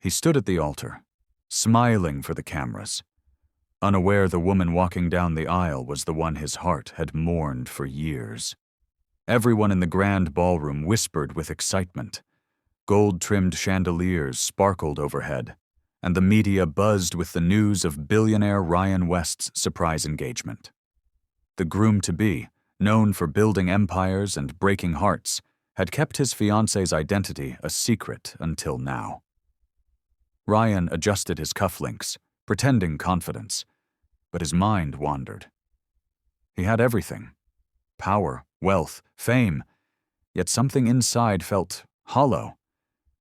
He stood at the altar, smiling for the cameras, unaware the woman walking down the aisle was the one his heart had mourned for years. Everyone in the grand ballroom whispered with excitement. Gold-trimmed chandeliers sparkled overhead, and the media buzzed with the news of billionaire Ryan West's surprise engagement. The groom-to-be, known for building empires and breaking hearts, had kept his fiancée's identity a secret until now. Ryan adjusted his cufflinks, pretending confidence, but his mind wandered. He had everything: power, wealth, fame, yet something inside felt hollow.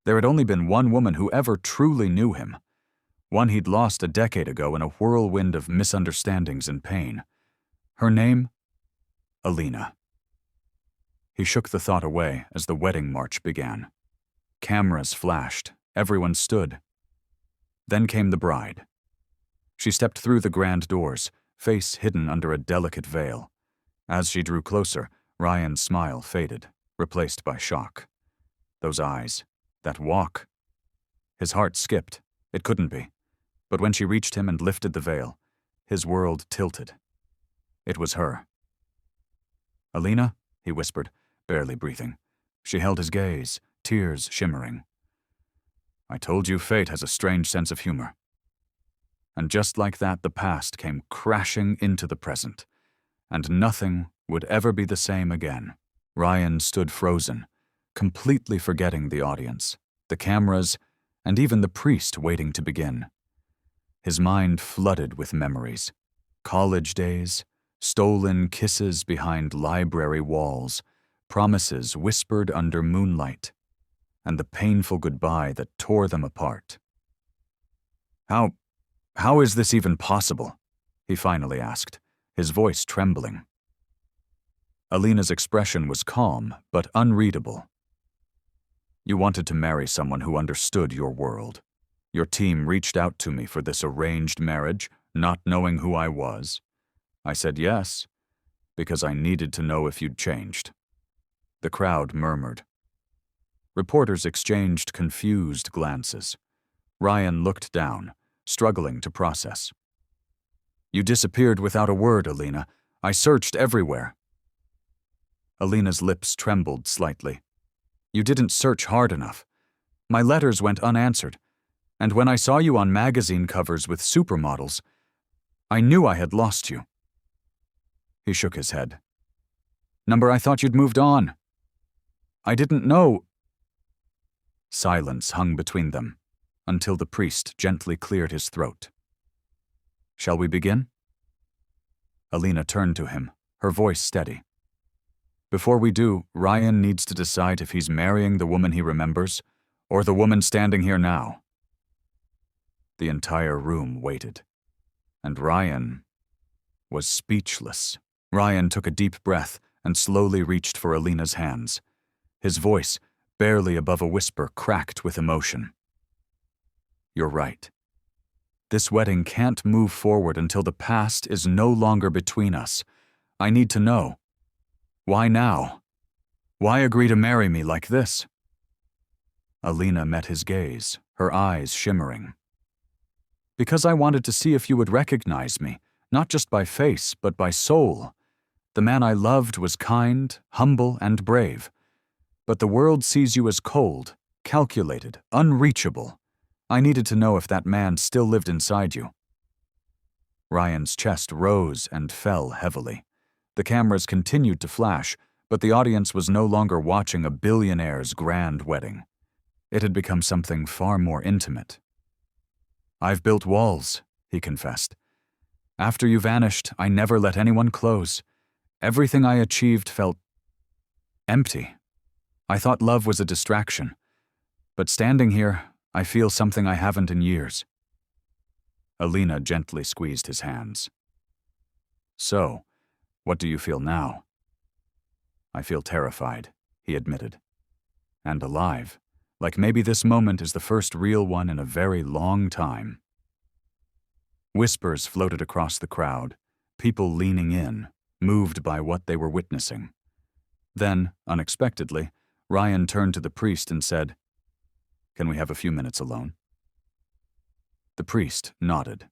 There had only been one woman who ever truly knew him, one he'd lost a decade ago in a whirlwind of misunderstandings and pain. Her name? Alina. He shook the thought away as the wedding march began. Cameras flashed, everyone stood. Then came the bride. She stepped through the grand doors, face hidden under a delicate veil. As she drew closer, Ryan's smile faded, replaced by shock. Those eyes, that walk. His heart skipped. It couldn't be. But when she reached him and lifted the veil, his world tilted. It was her. "Alina?" he whispered, barely breathing. She held his gaze, tears shimmering. "I told you fate has a strange sense of humor." And just like that, the past came crashing into the present, and nothing would ever be the same again. Ryan stood frozen, completely forgetting the audience, the cameras, and even the priest waiting to begin. His mind flooded with memories. College days, stolen kisses behind library walls, promises whispered under moonlight, and the painful goodbye that tore them apart. How is this even possible?" he finally asked, his voice trembling. Alina's expression was calm, but unreadable. "You wanted to marry someone who understood your world. Your team reached out to me for this arranged marriage, not knowing who I was. I said yes, because I needed to know if you'd changed." The crowd murmured. Reporters exchanged confused glances. Ryan looked down, struggling to process. "You disappeared without a word, Alina. I searched everywhere." Alina's lips trembled slightly. "You didn't search hard enough. My letters went unanswered, and when I saw you on magazine covers with supermodels, I knew I had lost you." He shook his head. "Number, I thought you'd moved on. I didn't know." Silence hung between them, until the priest gently cleared his throat. "Shall we begin?" Alina turned to him, her voice steady. "Before we do, Ryan needs to decide if he's marrying the woman he remembers, or the woman standing here now." The entire room waited, and Ryan was speechless. Ryan took a deep breath and slowly reached for Alina's hands. His voice, barely above a whisper, cracked with emotion. "You're right. This wedding can't move forward until the past is no longer between us. I need to know. Why now? Why agree to marry me like this?" Alina met his gaze, her eyes shimmering. "Because I wanted to see if you would recognize me, not just by face, but by soul. The man I loved was kind, humble, and brave. But the world sees you as cold, calculated, unreachable. I needed to know if that man still lived inside you." Ryan's chest rose and fell heavily. The cameras continued to flash, but the audience was no longer watching a billionaire's grand wedding. It had become something far more intimate. "I've built walls," he confessed. "After you vanished, I never let anyone close. Everything I achieved felt empty. I thought love was a distraction. But standing here, I feel something I haven't in years." Alina gently squeezed his hands. "So, what do you feel now?" "I feel terrified," he admitted. "And alive, like maybe this moment is the first real one in a very long time." Whispers floated across the crowd, people leaning in, moved by what they were witnessing. Then, unexpectedly, Ryan turned to the priest and said, "Can we have a few minutes alone?" The priest nodded.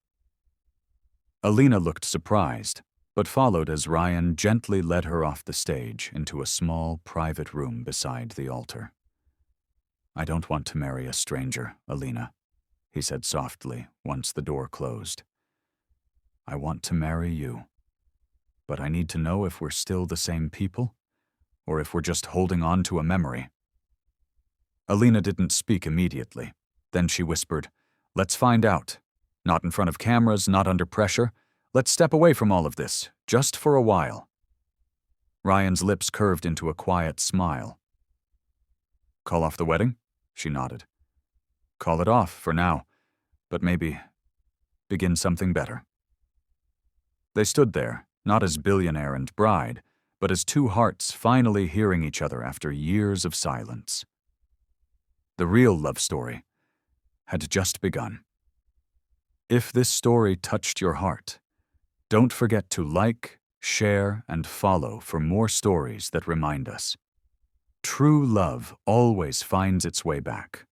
Alina looked surprised, but followed as Ryan gently led her off the stage into a small, private room beside the altar. "I don't want to marry a stranger, Alina," he said softly once the door closed. "I want to marry you. But I need to know if we're still the same people, or if we're just holding on to a memory." Alina didn't speak immediately. Then she whispered, "Let's find out. Not in front of cameras, not under pressure. Let's step away from all of this, just for a while." Ryan's lips curved into a quiet smile. "Call off the wedding?" She nodded. "Call it off for now, but maybe begin something better." They stood there, not as billionaire and bride, but as two hearts finally hearing each other after years of silence. The real love story had just begun. If this story touched your heart, don't forget to like, share, and follow for more stories that remind us. True love always finds its way back.